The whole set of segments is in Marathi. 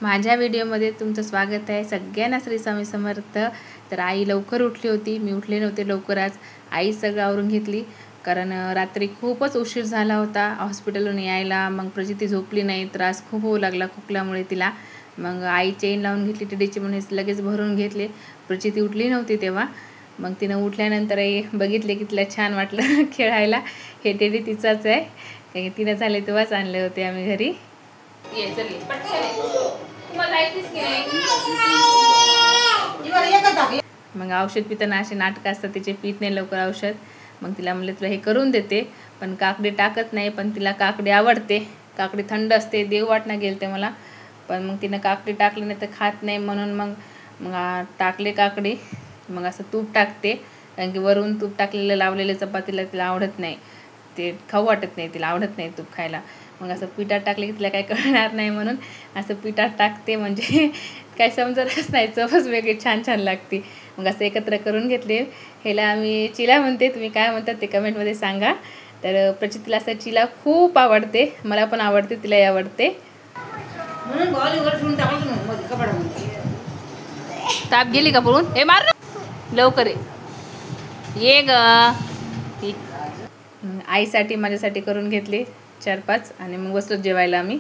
माझ्या व्हिडिओमध्ये तुमचं स्वागत आहे। सगळ्यांना श्री स्वामी समर्थ। तर आई लवकर उठली होती, मी उठले नव्हते लवकर। आज आई सगळं आवरून घेतली, कारण रात्री खूपच उशीर झाला होता हॉस्पिटलहून यायला। मग प्रचिती झोपली नाही, त्रास खूप होऊ लागला खोकल्यामुळे तिला। मग आई चेन लावून घेतली टिडीची, म्हणून लगेच भरून घेतले। प्रचिती उठली नव्हती तेव्हा। मग तिनं उठल्यानंतर बघितले की तिला छान वाटलं खेळायला। हे टेडी तिचाच आहे, कारण तिनं झाले तेव्हाच आणले होते आम्ही घरी। ये चल मग औषध पिताना असे नाटक असतात तिचे, पीत नाही लवकर औषध। मग तिला म्हणले तुला हे करून देते, पण काकडी टाकत नाही। पण तिला काकडी आवडते, काकडी थंड असते, देव वाटणं गेलं ते मला। पण मग तिनं काकडी टाकली नाही तर खात नाही, म्हणून मग टाकले काकडी। मग असं तूप टाकते, कारण की वरून तूप टाकलेलं लावलेलं चपातीला तिला आवडत नाही, ते खाऊ वाटत नाही, तिला आवडत नाही तूप खायला। मग असं पिठात टाकले की तिला काही कळणार नाही, म्हणून असं पिठात टाकते, म्हणजे काही समजतच नाही, चवच वेगळी छान छान लागते। मग असं एकत्र करून घेतले। ह्याला आम्ही चिला म्हणते, तुम्ही काय म्हणतात ते कमेंटमध्ये सांगा। तर प्रचितीला असं चिला खूप आवडते, मला पण आवडते, तिलाही आवडते। ताप गेली का पळून? हे मार लवकर ये ग। आईसाठी माझ्यासाठी करून घेतले 4-5, आणि मग बसलो जेवायला आम्ही।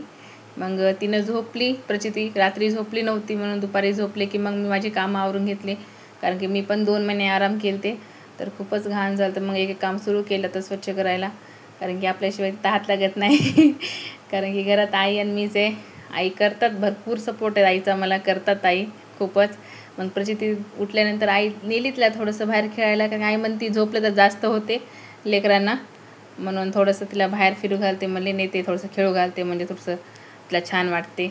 मग तिनं झोपली प्रचिती, रात्री झोपली नव्हती, म्हणून दुपारी झोपले की मग मी माझी कामं आवरून घेतले। कारण की मी पण 2 महिने आराम केले, तर खूपच घाण झालं। तर मग एक काम सुरू केलं तर स्वच्छ करायला, कारण की आपल्याशिवाय हात लागत नाही। कारण की घरात आई आणि मीच आहे। आई करतात, भरपूर सपोर्ट आहे आईचा मला, करतात आई खूपच। मग प्रचिती उठल्यानंतर आई नेली तिला थोडंसं बाहेर खेळायला, कारण आई म्हणती झोपलं तर जास्त होते लेकरांना, म्हणून थोडंसं तिला बाहेर फिरू घालते, म्हणले नेते थोडंसं खेळू घालते, म्हणजे थोडंसं तिला छान वाटते।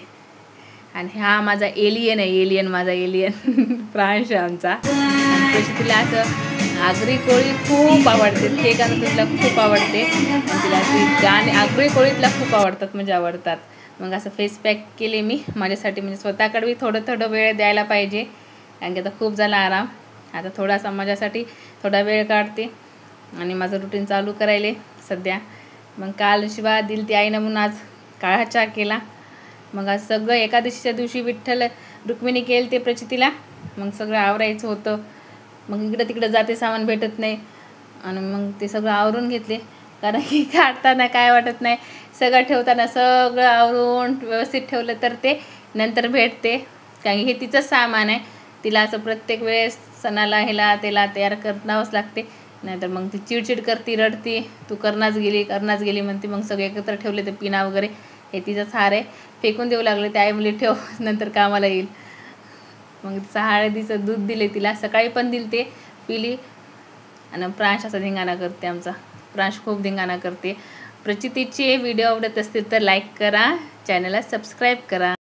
आणि हा माझा एलियन आहे, एलियन माझा एलियन प्रांश आमचा। आणि प्रचितीला असं आगरी कोळी खूप आवडते, ते गाणं तिला खूप आवडते। तिला ती गाणे आगरी कोळीतला खूप आवडतात, म्हणजे आवडतात। मग असं फेस पॅक केले मी माझ्यासाठी, म्हणजे स्वतःकडे थोडं थोडं वेळ द्यायला पाहिजे, कारण की आता खूप झाला आराम। आता थोडासा माझ्यासाठी थोडा वेळ काढते आणि माझं रुटीन चालू करायले सध्या। मग काल शिवा दिली ती आईनं, म्हणून आज काळा चहा केला। मग आज सगळं एकादशीच्या दिवशी विठ्ठल रुक्मिणी केलं ते प्रचितीला, मग सगळं आवरायचं होतं। मग इकडं तिकडं जाते, सामान भेटत नाही, आणि मग ते सगळं आवरून घेतले, कारण की काढताना काय वाटत नाही, सगळं ठेवताना सगळं आवरून व्यवस्थित ठेवलं तर ते नंतर भेटते। कारण हे तिचंच सामान आहे, तिला असं प्रत्येक वेळेस सणाला ह्याला त्याला तयार करावंच लागते, नाहीतर मग ती चिडचिड करते, रडते, तू करणाच गेली म्हणते। मग सगळे एकत्र ठेवले ते पिना वगैरे, हे तिचंच हार आहे, फेकून देऊ लागले ते। आई मुली ठेव, नंतर कामाला येईल। मग तिचं हळदीचं दूध दिले तिला, सकाळी पण दिले, ते पिली। आणि प्रांश असा धिंगाणा करते आमचा, प्रांश खूप धिंगाणा करते। प्रचितीचे व्हिडिओ आवडत असतील तर लाईक करा, चॅनलला सबस्क्राईब करा।